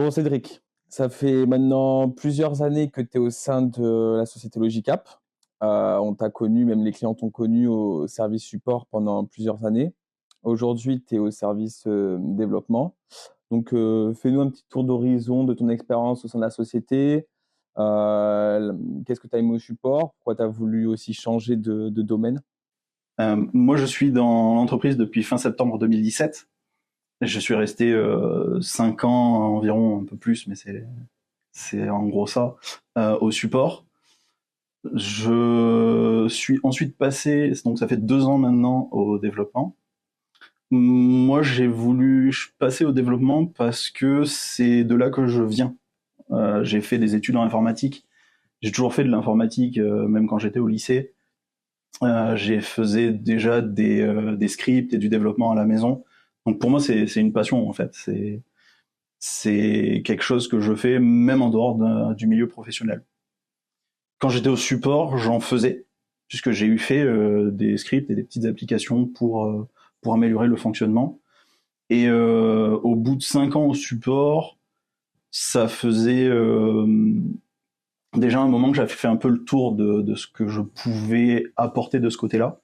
Bon, Cédric, ça fait maintenant plusieurs années que tu es au sein de la société Logicap. On t'a connu, même les clients t'ont connu au service support pendant plusieurs années. Aujourd'hui, tu es au service développement. Donc, fais-nous un petit tour d'horizon de ton expérience au sein de la société. Euh, Qu'est-ce que tu as aimé au support? Pourquoi tu as voulu aussi changer de domaine? Moi, je suis dans l'entreprise depuis fin septembre 2017. Je suis resté 5 ans environ, un peu plus, mais c'est en gros ça, au support. Je suis ensuite passé, donc ça fait 2 ans maintenant, au développement. Moi, j'ai voulu passer au développement parce que c'est de là que je viens. J'ai fait des études en informatique. J'ai toujours fait de l'informatique, même quand j'étais au lycée. J'ai faisais déjà des scripts et du développement à la maison. Donc pour moi, c'est une passion en fait. C'est quelque chose que je fais même en dehors du milieu professionnel. Quand j'étais au support, j'en faisais, puisque j'ai eu fait des scripts et des petites applications pour améliorer le fonctionnement. Et au bout de 5 ans au support, ça faisait déjà un moment que j'avais fait un peu le tour de ce que je pouvais apporter de ce côté-là.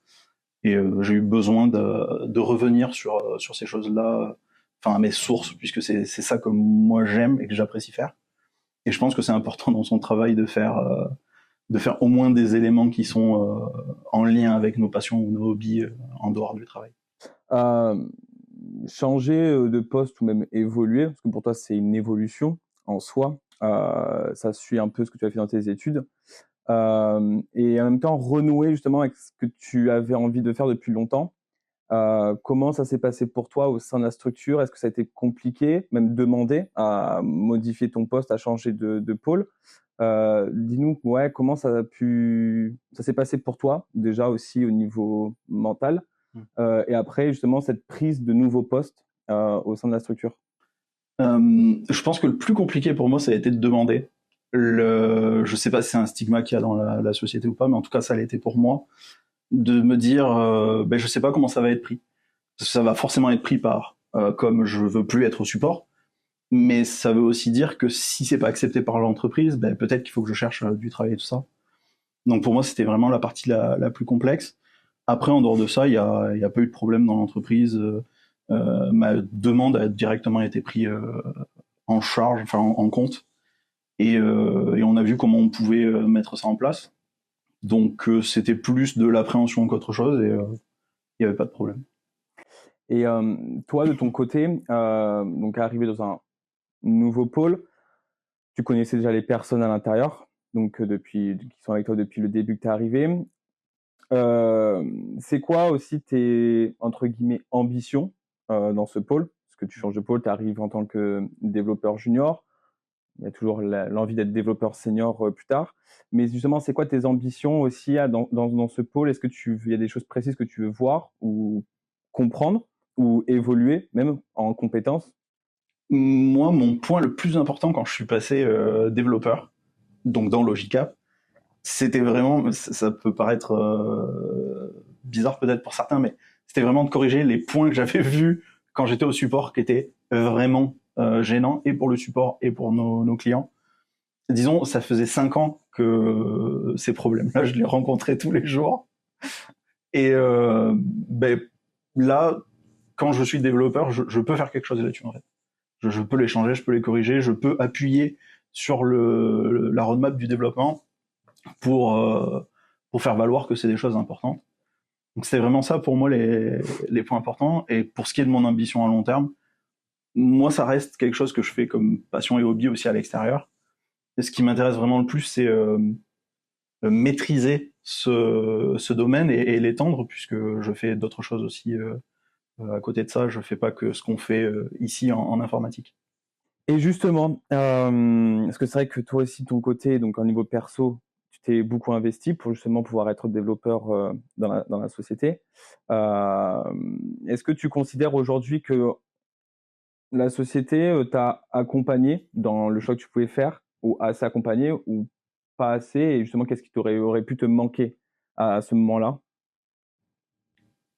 Et j'ai eu besoin de revenir sur ces choses-là, enfin à mes sources, puisque c'est ça que moi j'aime et que j'apprécie faire. Et je pense que c'est important dans son travail de faire au moins des éléments qui sont en lien avec nos passions ou nos hobbies en dehors du travail. Euh, Changer de poste ou même évoluer, parce que pour toi, c'est une évolution en soi. Ça suit un peu ce que tu as fait dans tes études. Et en même temps, renouer justement avec ce que tu avais envie de faire depuis longtemps. Comment ça s'est passé pour toi au sein de la structure? Est-ce que ça a été compliqué, même demandé à modifier ton poste, à changer de pôle? Dis-nous, ouais, comment ça s'est passé pour toi, déjà aussi au niveau mental, et après justement cette prise de nouveau poste au sein de la structure. Je pense que le plus compliqué pour moi, ça a été de demander. Je sais pas si c'est un stigma qu'il y a dans la société ou pas, mais en tout cas, ça l'a été pour moi, de me dire, ben, je sais pas comment ça va être pris. Ça va forcément être pris par, comme je veux plus être au support, mais ça veut aussi dire que si c'est pas accepté par l'entreprise, ben, peut-être qu'il faut que je cherche du travail et tout ça. Donc pour moi, c'était vraiment la partie la plus complexe. Après, en dehors de ça, il y a pas eu de problème dans l'entreprise. Ma demande a directement été prise en charge, enfin en compte, et on a vu comment on pouvait mettre ça en place. Donc c'était plus de l'appréhension qu'autre chose, et il n'y avait pas de problème. Et toi, de ton côté, donc arrivé dans un nouveau pôle, tu connaissais déjà les personnes à l'intérieur, donc qui sont avec toi depuis le début que tu es arrivé. C'est quoi aussi tes, entre guillemets, ambitions dans ce pôle? Parce que tu changes de pôle, tu arrives en tant que développeur junior. Il y a toujours l'envie d'être développeur senior plus tard. Mais justement, c'est quoi tes ambitions aussi dans ce pôle? Est-ce que il y a des choses précises que tu veux voir ou comprendre ou évoluer même en compétences? Moi, mon point le plus important quand je suis passé développeur, donc dans Logica, c'était vraiment, ça peut paraître bizarre peut-être pour certains, mais c'était vraiment de corriger les points que j'avais vus quand j'étais au support qui étaient vraiment gênants, et pour le support et pour nos clients. Disons, ça faisait 5 ans que ces problèmes-là, je les rencontrais tous les jours. Et ben, là, quand je suis développeur, je peux faire quelque chose là-dessus en fait. Je peux les changer, je peux les corriger, je peux appuyer sur la roadmap du développement pour, euh, pour faire valoir que c'est des choses importantes. Donc c'est vraiment ça pour moi les points importants. Et pour ce qui est de mon ambition à long terme, moi ça reste quelque chose que je fais comme passion et hobby aussi à l'extérieur. Et ce qui m'intéresse vraiment le plus, c'est maîtriser ce domaine et l'étendre, puisque je fais d'autres choses aussi à côté de ça. Je fais pas que ce qu'on fait ici en informatique. Et justement, parce que c'est vrai que toi aussi, de ton côté, donc au niveau perso, tu t'es beaucoup investi pour justement pouvoir être développeur dans la société. Euh, Est-ce que tu considères aujourd'hui que la société t'a accompagné dans le choix que tu pouvais faire, ou assez accompagné, ou pas assez, et justement, qu'est-ce qui aurait pu te manquer à ce moment-là?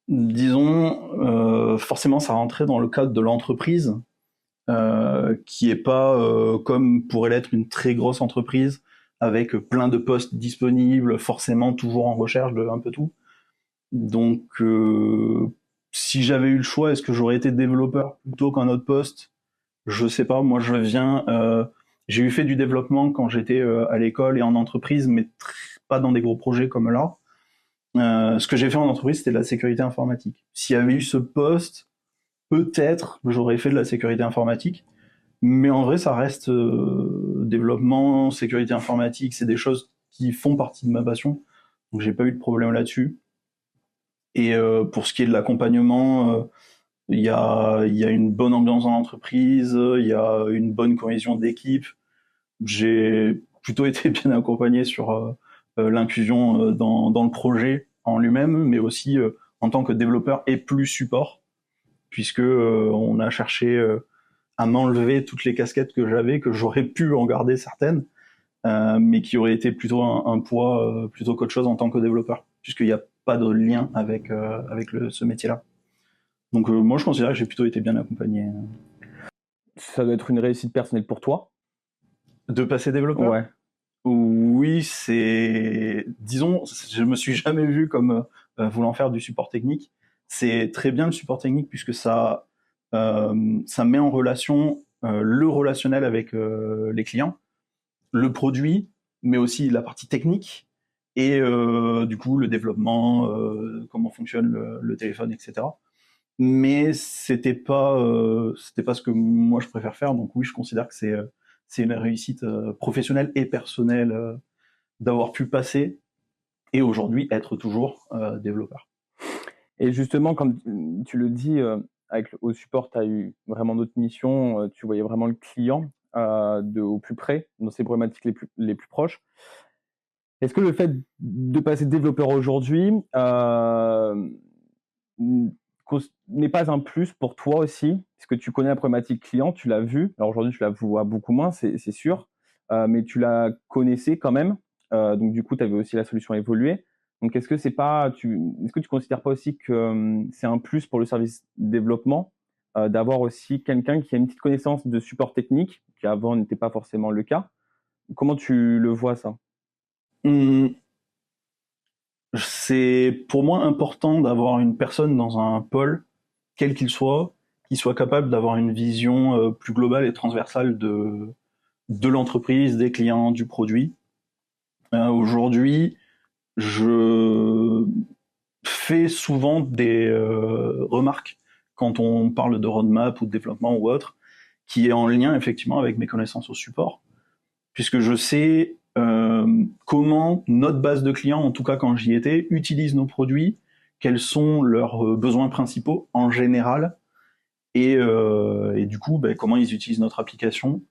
Disons, forcément, ça rentrait dans le cadre de l'entreprise. qui est pas comme pourrait l'être une très grosse entreprise avec plein de postes disponibles, forcément toujours en recherche de un peu tout. Donc, si j'avais eu le choix, est-ce que j'aurais été développeur plutôt qu'un autre poste? Je sais pas. Moi, j'ai eu fait du développement quand j'étais à l'école et en entreprise, mais pas dans des gros projets comme là. Ce que j'ai fait en entreprise, c'était de la sécurité informatique. S'il y avait eu ce poste, peut-être j'aurais fait de la sécurité informatique. Mais en vrai, ça reste développement, sécurité informatique, c'est des choses qui font partie de ma passion. Donc j'ai pas eu de problème là-dessus. Et pour ce qui est de l'accompagnement, il y a une bonne ambiance dans l'entreprise, il y a une bonne cohésion d'équipe. J'ai plutôt été bien accompagné sur l'inclusion dans le projet en lui-même, mais aussi en tant que développeur et plus support, puisque on a cherché à m'enlever toutes les casquettes que j'avais, que j'aurais pu en garder certaines, mais qui auraient été plutôt un poids plutôt qu'autre chose en tant que développeur, puisqu'il n'y a pas de lien avec ce métier-là. Donc moi, je considère que j'ai plutôt été bien accompagné. Ça doit être une réussite personnelle pour toi. De passer développeur? Ouais. Oui, disons, je me suis jamais vu comme voulant faire du support technique. C'est très bien le support technique puisque ça met en relation le relationnel avec les clients, le produit, mais aussi la partie technique et du coup le développement, comment fonctionne le téléphone, etc. Mais c'était pas ce que moi je préfère faire. Donc oui, je considère que c'est une réussite professionnelle et personnelle d'avoir pu passer et aujourd'hui être toujours développeur. Et justement, comme tu le dis, au support, tu as eu vraiment d'autres missions, tu voyais vraiment le client au plus près, dans ses problématiques les plus proches. Est-ce que le fait de passer développeur aujourd'hui n'est pas un plus pour toi aussi? Parce que tu connais la problématique client, tu l'as vue. Alors aujourd'hui, tu la vois beaucoup moins, c'est sûr, mais tu la connaissais quand même. Donc du coup, tu avais aussi la solution évoluée. Donc est-ce que tu considères pas aussi que c'est un plus pour le service développement d'avoir aussi quelqu'un qui a une petite connaissance de support technique, qui avant n'était pas forcément le cas? Comment tu le vois ça? C'est pour moi important d'avoir une personne dans un pôle, quel qu'il soit, qui soit capable d'avoir une vision plus globale et transversale de l'entreprise, des clients, du produit. Aujourd'hui, je fais souvent des remarques quand on parle de roadmap ou de développement ou autre, qui est en lien effectivement avec mes connaissances au support, puisque je sais comment notre base de clients, en tout cas quand j'y étais, utilise nos produits, quels sont leurs besoins principaux en général, et du coup, comment ils utilisent notre application.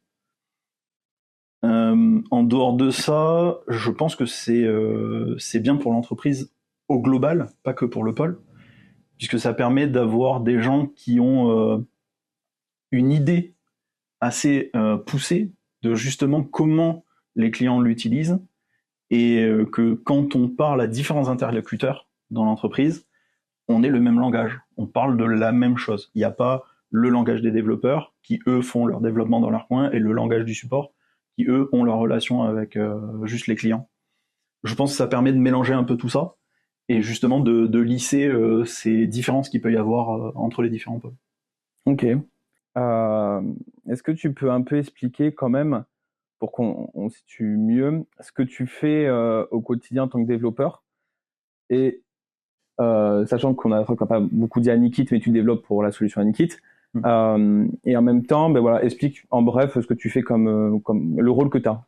En dehors de ça, je pense que c'est bien pour l'entreprise au global, pas que pour le pôle, puisque ça permet d'avoir des gens qui ont une idée assez poussée de justement comment les clients l'utilisent, et que quand on parle à différents interlocuteurs dans l'entreprise, on est le même langage, on parle de la même chose. Il n'y a pas le langage des développeurs qui, eux, font leur développement dans leur coin, et le langage du support qui, eux, ont leur relation avec juste les clients. Je pense que ça permet de mélanger un peu tout ça, et justement de lisser ces différences qu'il peut y avoir entre les différents pôles. Ok. Est-ce que tu peux un peu expliquer quand même, pour qu'on situe mieux, ce que tu fais au quotidien en tant que développeur? Et sachant qu'on n'a pas beaucoup dit Anikit, mais tu développes pour la solution Anikit. Et en même temps, voilà, explique en bref ce que tu fais comme le rôle que tu as.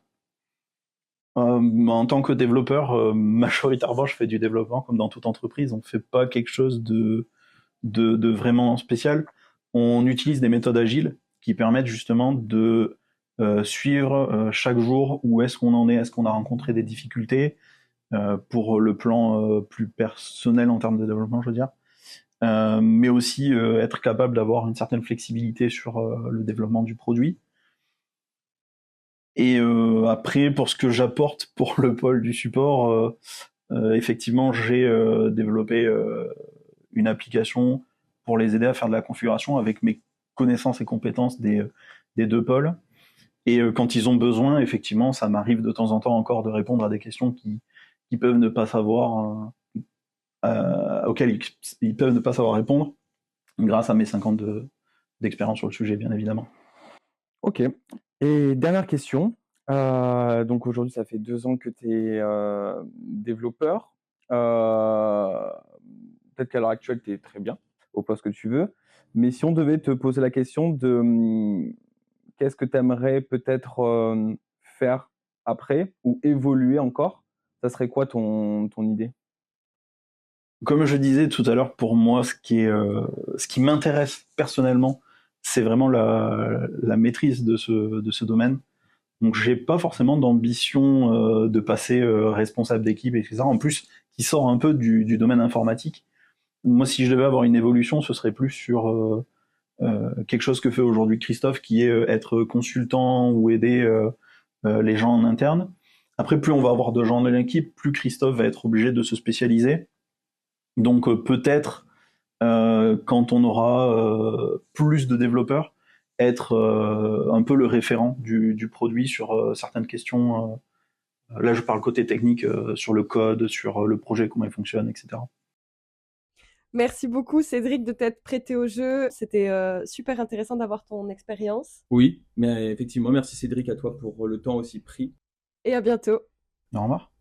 En tant que développeur, majoritairement, je fais du développement comme dans toute entreprise. On ne fait pas quelque chose de vraiment spécial. On utilise des méthodes agiles qui permettent justement de suivre chaque jour où est-ce qu'on en est qu'on a rencontré des difficultés, pour le plan plus personnel en termes de développement, je veux dire. Mais aussi être capable d'avoir une certaine flexibilité sur le développement du produit. Et après, pour ce que j'apporte pour le pôle du support, effectivement, j'ai développé une application pour les aider à faire de la configuration avec mes connaissances et compétences des deux pôles. Et quand ils ont besoin, effectivement, ça m'arrive de temps en temps encore de répondre à des questions qui peuvent ne pas savoir, auxquelles ils peuvent ne pas savoir répondre, grâce à mes 5 ans d'expérience sur le sujet, bien évidemment. Ok. Et dernière question. Donc aujourd'hui, ça fait 2 ans que tu es développeur. Peut-être qu'à l'heure actuelle, tu es très bien au poste que tu veux. Mais si on devait te poser la question de qu'est-ce que tu aimerais peut-être faire après ou évoluer encore, ça serait quoi ton idée? Comme je disais tout à l'heure, pour moi, ce qui m'intéresse personnellement, c'est vraiment la maîtrise de ce domaine. Donc, j'ai pas forcément d'ambition de passer responsable d'équipe, etc. En plus, qui sort un peu du domaine informatique. Moi, si je devais avoir une évolution, ce serait plus sur quelque chose que fait aujourd'hui Christophe, qui est être consultant ou aider les gens en interne. Après, plus on va avoir de gens dans l'équipe, plus Christophe va être obligé de se spécialiser. Donc peut-être quand on aura plus de développeurs, être un peu le référent du produit sur certaines questions. Là, je parle côté technique, sur le code, sur le projet, comment il fonctionne, etc. Merci beaucoup Cédric de t'être prêté au jeu. C'était super intéressant d'avoir ton expérience. Oui, mais effectivement, merci Cédric à toi pour le temps aussi pris. Et à bientôt. Au revoir.